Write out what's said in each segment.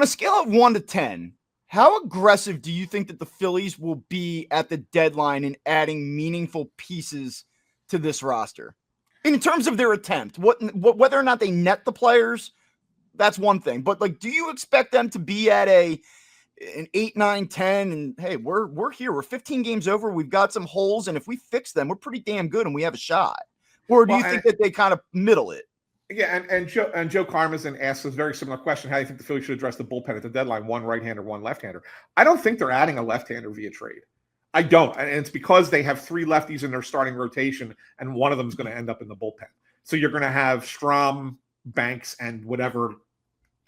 on a scale of 1 to 10, how aggressive do you think that the Phillies will be at the deadline in adding meaningful pieces to this roster? In terms of their attempt, whether or not they net the players, that's one thing. But like, do you expect them to be at an 8, 9, 10? And hey, we're here. We're 15 games over. We've got some holes, and if we fix them, we're pretty damn good, and we have a shot. Or do you think that they kind of middle it? Yeah, and Joe Karmazin asks a very similar question. How do you think the Phillies should address the bullpen at the deadline? One right-hander, one left-hander. I don't think they're adding a left-hander via trade. I don't. And it's because they have 3 lefties in their starting rotation, and one of them is going to end up in the bullpen. So you're going to have Strahm, Banks, and whatever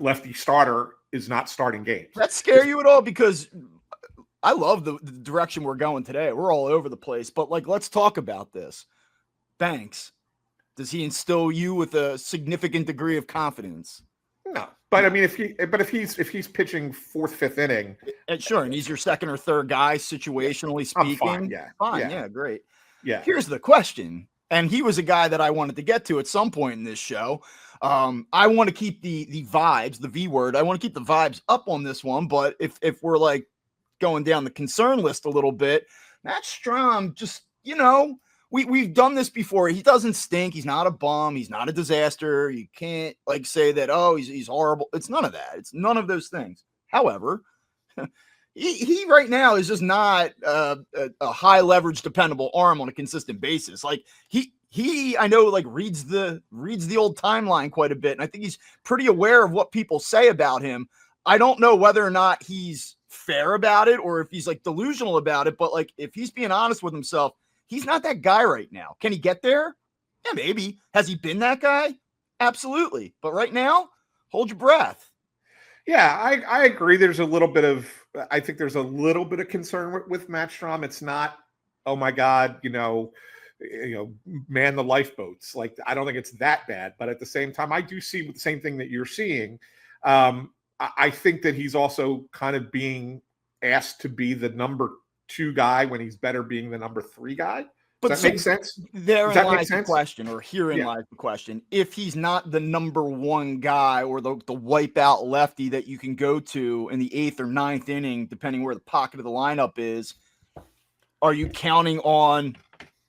lefty starter is not starting games. Does that scare you at all? Because I love the direction we're going today. We're all over the place. But, like, let's talk about this. Banks, does he instill you with a significant degree of confidence? No. But I mean, if he's pitching 4th, 5th inning, sure, and he's your second or third guy, situationally speaking. Fine, great. Yeah. Here's the question, and he was a guy that I wanted to get to at some point in this show. I want to keep the vibes, the V word. I want to keep the vibes up on this one, but if we're like going down the concern list a little bit, Matt Strahm, just We've done this before. He doesn't stink. He's not a bum. He's not a disaster. You can't like say that, oh, he's horrible. It's none of that. It's none of those things. However, he right now is just not a high leverage, dependable arm on a consistent basis. Like he I know like reads the old timeline quite a bit. And I think he's pretty aware of what people say about him. I don't know whether or not he's fair about it or if he's like delusional about it. But like, if he's being honest with himself, he's not that guy right now. Can he get there? Yeah, maybe. Has he been that guy? Absolutely. But right now, hold your breath. Yeah, I agree. I think there's a little bit of concern with Matt Strahm. It's not, oh my God, man the lifeboats. Like, I don't think it's that bad. But at the same time, I do see the same thing that you're seeing. I think that he's also kind of being asked to be the number 2 guy when he's better being the number 3 guy. Does that make sense? Therein lies the question, or herein lies the question. If he's not the number 1 guy or the wipeout lefty that you can go to in the 8th or 9th inning, depending where the pocket of the lineup is, are you counting on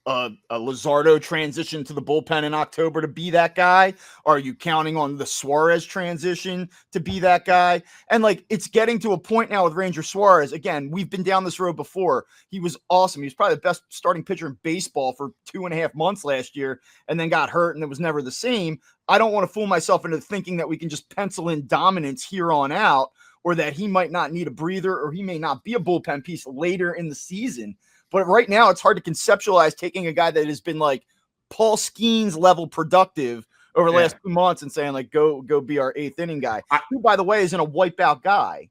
a Luzardo transition to the bullpen in October to be that guy? Are you counting on the Suarez transition to be that guy? And like, it's getting to a point now with Ranger Suarez. Again, we've been down this road before. He was awesome. He was probably the best starting pitcher in baseball for 2.5 months last year, and then got hurt and it was never the same. I don't want to fool myself into thinking that we can just pencil in dominance here on out, or that he might not need a breather, or he may not be a bullpen piece later in the season. But right now, it's hard to conceptualize taking a guy that has been like Paul Skeens level productive over the last 2 months and saying like, go be our 8th inning guy, who, by the way, isn't a wipeout guy.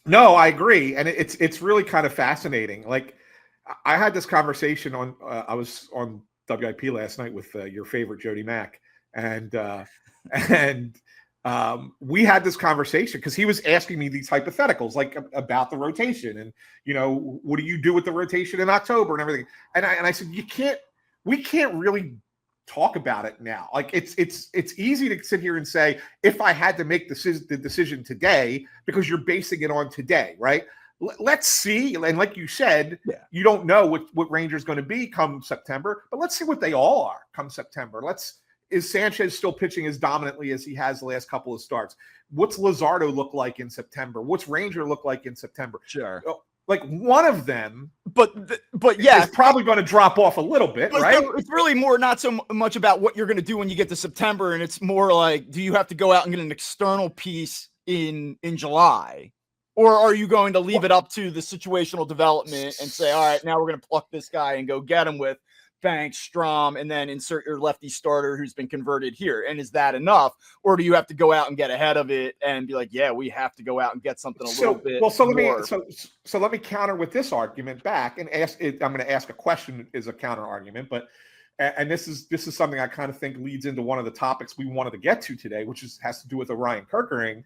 No, I agree. And it's really kind of fascinating. Like, I had this conversation I was on WIP last night with your favorite Jody Mack. And we had this conversation because he was asking me these hypotheticals, like about the rotation and, what do you do with the rotation in October and everything. And I said, we can't really talk about it now. Like, it's easy to sit here and say, if I had to make the decision today, because you're basing it on today, right? Let's see. And like you said, you don't know what Ranger's going to be come September, but let's see what they all are come September. Is Sanchez still pitching as dominantly as he has the last couple of starts? What's Luzardo look like in September? What's Ranger look like in September? Sure. Like, one of them, but yeah, is probably going to drop off a little bit, right? It's really more not so much about what you're going to do when you get to September, and it's more like, do you have to go out and get an external piece in July? Or are you going to leave it up to the situational development and say, all right, now we're going to pluck this guy and go get him with Banks, Strahm, and then insert your lefty starter who's been converted here? And is that enough? Or do you have to go out and get ahead of it and be like, yeah, we have to go out and get something a little bit more? So let me counter with this argument back and ask. I'm going to ask a question as a counter argument, but and this is something I kind of think leads into one of the topics we wanted to get to today, which has to do with Orion Kerkering.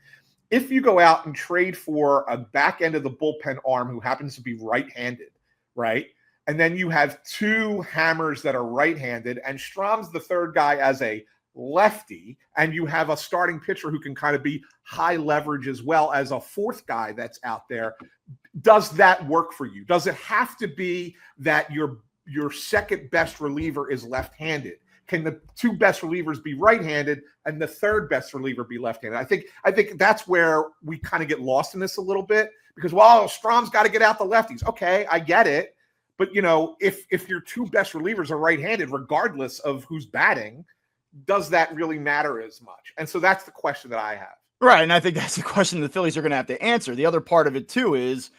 If you go out and trade for a back end of the bullpen arm who happens to be right-handed, right? And then you have 2 hammers that are right-handed, and Strahm's the third guy as a lefty, and you have a starting pitcher who can kind of be high leverage as well as a fourth guy that's out there, does that work for you? Does it have to be that your second best reliever is left-handed? Can the two best relievers be right-handed and the third best reliever be left-handed? I think that's where we kind of get lost in this a little bit, because, well, Strom's got to get out the lefties. Okay, I get it. But, if your two best relievers are right-handed, regardless of who's batting, does that really matter as much? And so that's the question that I have. Right, and I think that's the question the Phillies are going to have to answer. The other part of it, too, is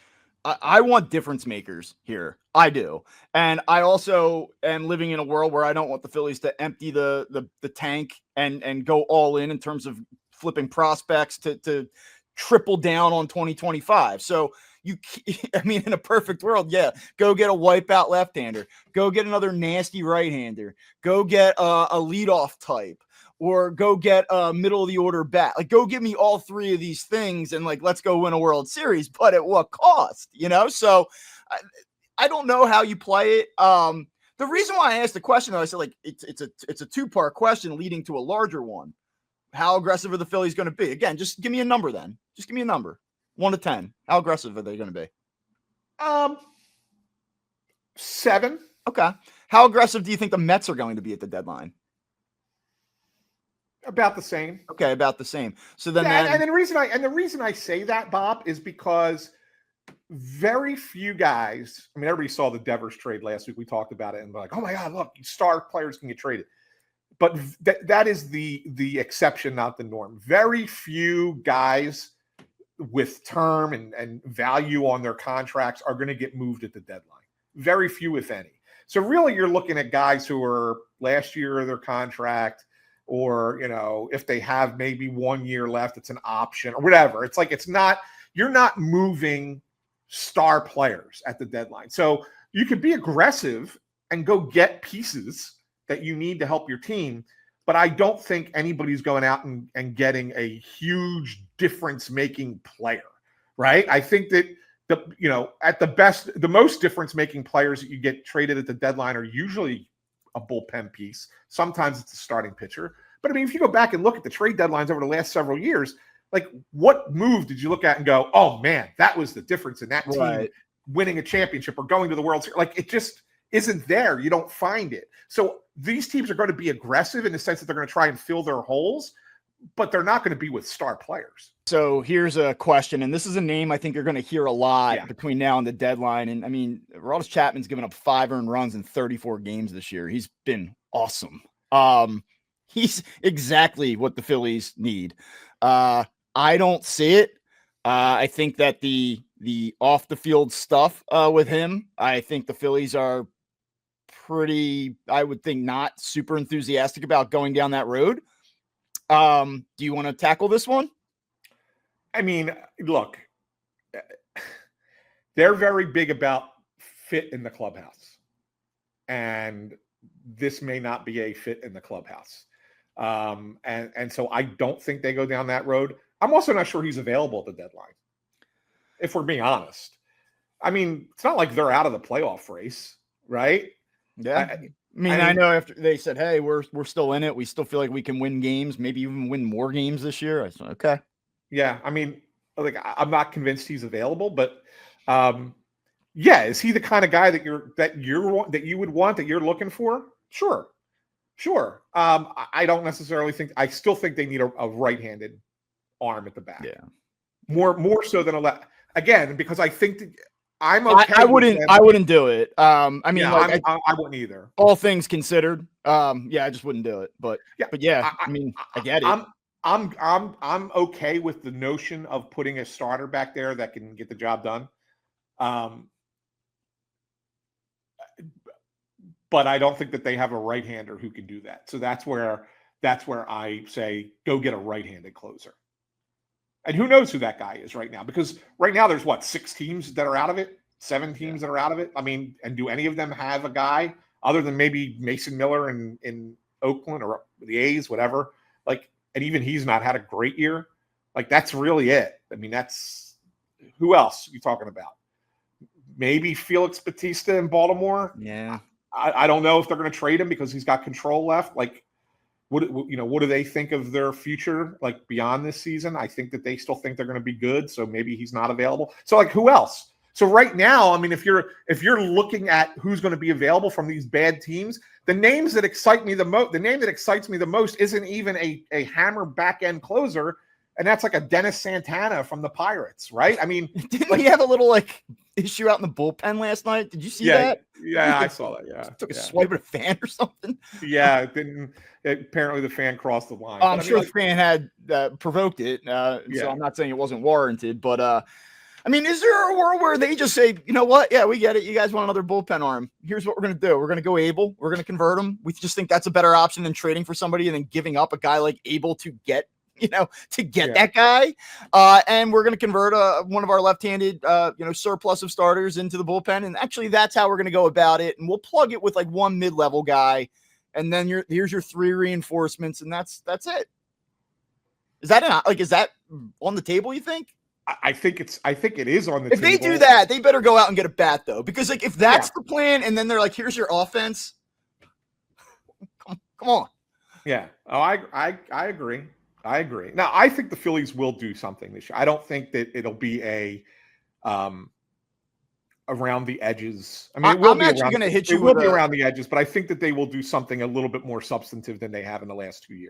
I want difference makers here. I do. And I also am living in a world where I don't want the Phillies to empty the tank and go all in terms of flipping prospects to triple down on 2025. So in a perfect world, yeah, go get a wipeout left-hander, go get another nasty right-hander, go get a leadoff type, or go get a middle of the order bat. Like, go give me all three of these things and let's go win a World Series, but at what cost, So I don't know how you play it. The reason why I asked the question, though, I said, it's a two-part question leading to a larger one. How aggressive are the Phillies going to be? Again, just give me a number then. Just give me a number. 1 to 10. How aggressive are they going to be? 7. Okay. How aggressive do you think the Mets are going to be at the deadline? About the same. Okay, about the same. So then, and the reason I say that, Bob, is because very few guys. I mean, everybody saw the Devers trade last week. We talked about it, and we're like, "Oh my God, look, star players can get traded." But that is the exception, not the norm. Very few guys with term and value on their contracts are going to get moved at the deadline. Very few, if any. So really, you're looking at guys who are last year of their contract, or, if they have maybe 1 year left, it's an option or whatever. It's you're not moving star players at the deadline. So you could be aggressive and go get pieces that you need to help your team. But I don't think anybody's going out and getting a huge difference-making player, right? I think that at the best, the most difference-making players that you get traded at the deadline are usually a bullpen piece. Sometimes it's a starting pitcher. But I mean, if you go back and look at the trade deadlines over the last several years, what move did you look at and go, "Oh man, that was the difference in that team winning a championship or going to the World Series"? It just isn't there. You don't find it. So these teams are going to be aggressive in the sense that they're going to try and fill their holes, but they're not going to be with star players. So here's a question, and this is a name I think you're going to hear a lot between now and the deadline. And I mean, Aroldis Chapman's given up 5 earned runs in 34 games this year. He's been awesome. He's exactly what the Phillies need. I don't see it. I think that the off the field stuff with him, I think the Phillies are pretty, I would think, not super enthusiastic about going down that road. Do you want to tackle this one? I mean, look, they're very big about fit in the clubhouse, and this may not be a fit in the clubhouse. And so I don't think they go down that road. I'm also not sure he's available at the deadline, if we're being honest. I mean, it's not like they're out of the playoff race, right? Yeah. I know after they said, "Hey, we're still in it. We still feel like we can win games, maybe even win more games this year." I said, "Okay." Yeah, I mean, I'm not convinced he's available, but is he the kind of guy that you would want, that you're looking for? Sure. I don't necessarily think. I still think they need a right-handed arm at the back. Yeah, more so than a left. Again, because I think that I'm okay. I wouldn't do it. I wouldn't either. All things considered, I just wouldn't do it. But I get it. I'm okay with the notion of putting a starter back there that can get the job done. But I don't think that they have a right-hander who can do that. So that's where I say go get a right-handed closer. And who knows who that guy is right now? Because right now there's 6 teams that are out of it, 7 teams that are out of it. I mean, and do any of them have a guy other than maybe Mason Miller in Oakland or the A's, whatever? And even he's not had a great year. That's really it. I mean, that's who else are you talking about? Maybe Felix Bautista in Baltimore. Yeah. I don't know if they're going to trade him because he's got control left. what do they think of their future, like beyond this season? I think that they still think they're going to be good. So maybe he's not available. So like, who else? So right now, I mean, if you're looking at who's going to be available from these bad teams, the names that excite me the most, the name that excites me the most isn't even a hammer back end closer. And that's like a Dennis Santana from the Pirates, right? I mean, didn't he have a little like issue out in the bullpen last night? Did you see that? Yeah, I saw that. Yeah, took a swipe at a fan or something. Yeah, apparently the fan crossed the line. I'm sure the fan had provoked it, so I'm not saying it wasn't warranted. But I mean, is there a world where they just say, you know what? Yeah, we get it. You guys want another bullpen arm? Here's what we're going to do. We're going to go Abel. We're going to convert him. We just think that's a better option than trading for somebody and then giving up a guy like Abel to get that guy. And we're going to convert one of our left-handed, surplus of starters into the bullpen. And actually that's how we're going to go about it. And we'll plug it with like one mid-level guy. And then here's your 3 reinforcements. And that's it. Is that on the table, you think? I think it is on the table. If they do that, they better go out and get a bat though. Because like, if that's the plan and then they're like, here's your offense. Come on. Yeah. Oh, I agree. I agree. Now, I think the Phillies will do something this year. I don't think that it'll be a around the edges. I mean, I'm actually going to hit you. It will be around the edges, but I think that they will do something a little bit more substantive than they have in the last 2 years.